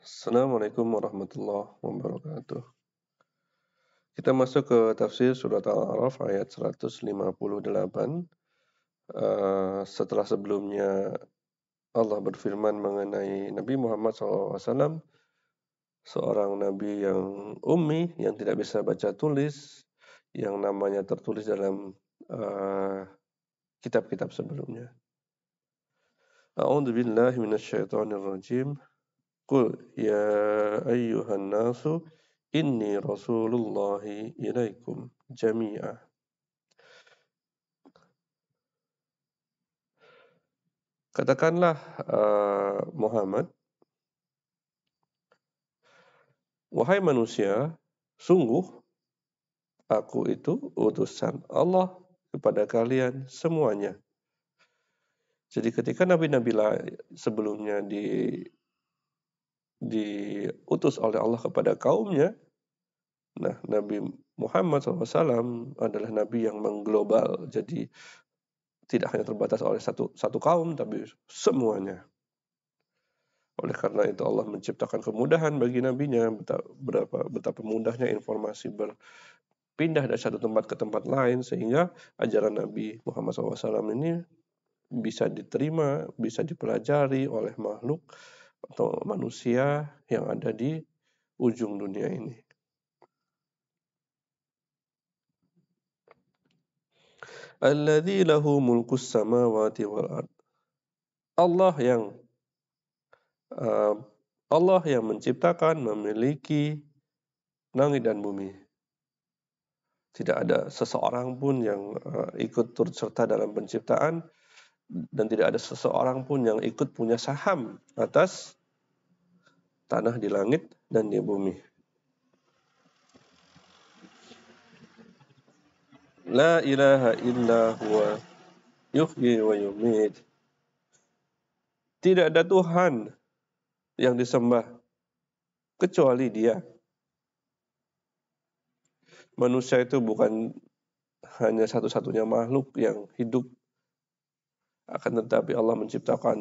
Assalamualaikum warahmatullahi wabarakatuh. Kita masuk ke tafsir surat Al-A'raf ayat 158. Setelah sebelumnya Allah berfirman mengenai Nabi Muhammad SAW, seorang nabi yang ummi, yang tidak bisa baca tulis, yang namanya tertulis dalam kitab-kitab sebelumnya. A'udzu billahi minasyaitonir rajim. Qul ya ayyuhan nasu inni rasulullahi ilaikum jami'a. Katakanlah Muhammad, wahai manusia, sungguh aku itu utusan Allah kepada kalian semuanya. Jadi ketika nabi-nabi sebelumnya diutus oleh Allah kepada kaumnya, nah Nabi Muhammad SAW adalah nabi yang mengglobal. Jadi tidak hanya terbatas oleh satu kaum, tapi semuanya. Oleh karena itu Allah menciptakan kemudahan bagi nabinya, betapa mudahnya informasi berpindah dari satu tempat ke tempat lain, sehingga ajaran Nabi Muhammad SAW ini bisa diterima, bisa dipelajari oleh makhluk atau manusia yang ada di ujung dunia ini. Alladzi lahu mulkus samawati wal ard. Allah yang menciptakan, memiliki langit dan bumi. Tidak ada seseorang pun yang ikut turut serta dalam penciptaan, dan tidak ada seseorang pun yang ikut punya saham atas tanah di langit dan di bumi. La ilaha illa huwa yuhyi wa yumit. Tidak ada Tuhan yang disembah kecuali Dia. Manusia itu bukan hanya satu-satunya makhluk yang hidup, akan tetapi Allah menciptakan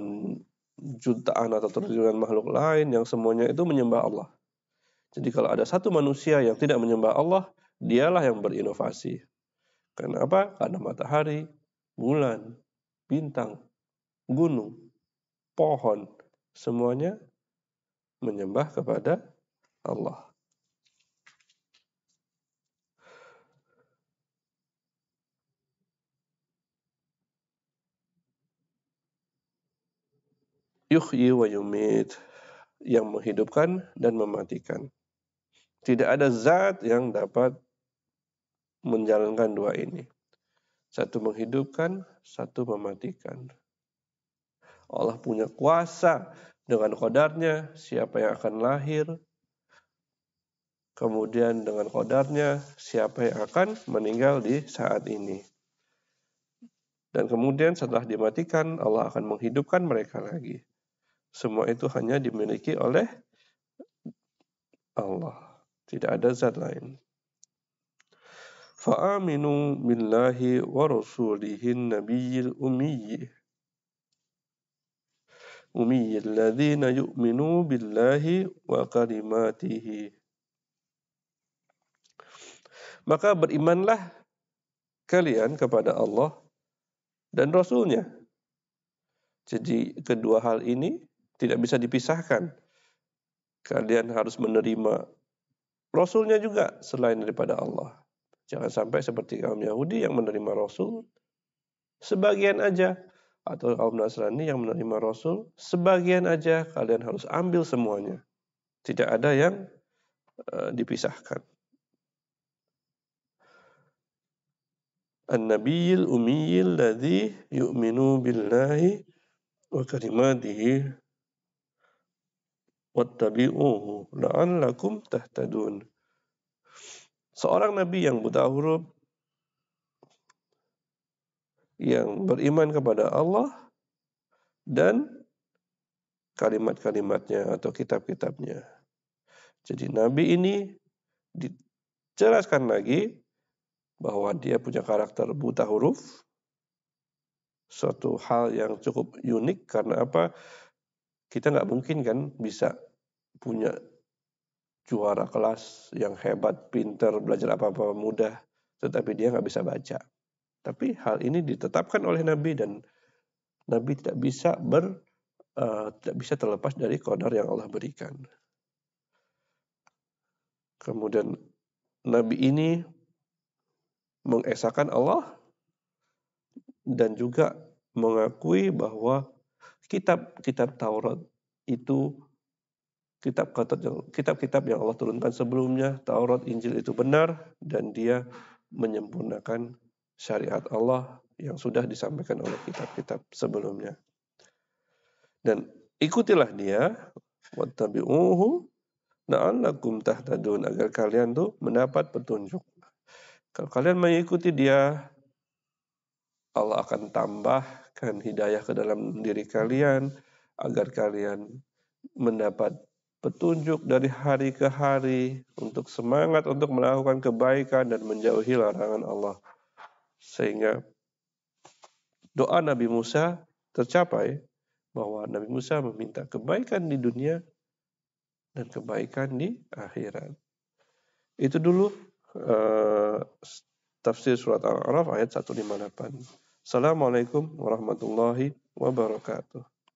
jutaan atau triliunan makhluk lain yang semuanya itu menyembah Allah. Jadi kalau ada satu manusia yang tidak menyembah Allah, dialah yang berinovasi. Kenapa? Karena matahari, bulan, bintang, gunung, pohon, semuanya menyembah kepada Allah. Yuhyi wa yumit, yang menghidupkan dan mematikan. Tidak ada zat yang dapat menjalankan dua ini. Satu menghidupkan, satu mematikan. Allah punya kuasa dengan qadarnya siapa yang akan lahir. Kemudian dengan qadarnya siapa yang akan meninggal di saat ini. Dan kemudian setelah dimatikan, Allah akan menghidupkan mereka lagi. Semua itu hanya dimiliki oleh Allah. Tidak ada zat lain. Fa'aminu billahi wa rasulihin nabiyil umiyyi. Umiyyil ladzina yu'minu billahi wa kalimatihi. Maka berimanlah kalian kepada Allah dan Rasulnya. Jadi kedua hal ini tidak bisa dipisahkan. Kalian harus menerima Rasulnya juga selain daripada Allah. Jangan sampai seperti kaum Yahudi yang menerima Rasul sebagian aja, atau kaum Nasrani yang menerima Rasul sebagian aja. Kalian harus ambil semuanya. Tidak ada yang dipisahkan. An-Nabiyil Ummiyil ladzi yu'minu billahi wa kalimatihi wattabi'uhu la'allakum tahtadun. Seorang nabi yang buta huruf, yang beriman kepada Allah dan kalimat-kalimatnya atau kitab-kitabnya. Jadi nabi ini dijelaskan lagi bahwa dia punya karakter buta huruf, suatu hal yang cukup unik. Karena apa? Kita nggak mungkin kan bisa punya juara kelas yang hebat, pinter, belajar apa-apa mudah, tetapi dia nggak bisa baca. Tapi hal ini ditetapkan oleh Nabi, dan Nabi tidak bisa terlepas dari qadar yang Allah berikan. Kemudian Nabi ini mengesahkan Allah dan juga mengakui bahwa kitab-kitab Taurat itu kitab-kitab yang Allah turunkan sebelumnya, Taurat, Injil itu benar, dan dia menyempurnakan syariat Allah yang sudah disampaikan oleh kitab-kitab sebelumnya. Dan ikutilah dia, wattabi'uhu la'allakum tahtadun, agar kalian tuh mendapat petunjuk. Kalau kalian mengikuti dia, Allah akan tambahkan hidayah ke dalam diri kalian, agar kalian mendapat petunjuk dari hari ke hari, untuk semangat untuk melakukan kebaikan dan menjauhi larangan Allah. Sehingga doa Nabi Musa tercapai, bahwa Nabi Musa meminta kebaikan di dunia dan kebaikan di akhirat. Itu dulu tafsir surat Al-A'raf ayat 158. Assalamualaikum warahmatullahi wabarakatuh.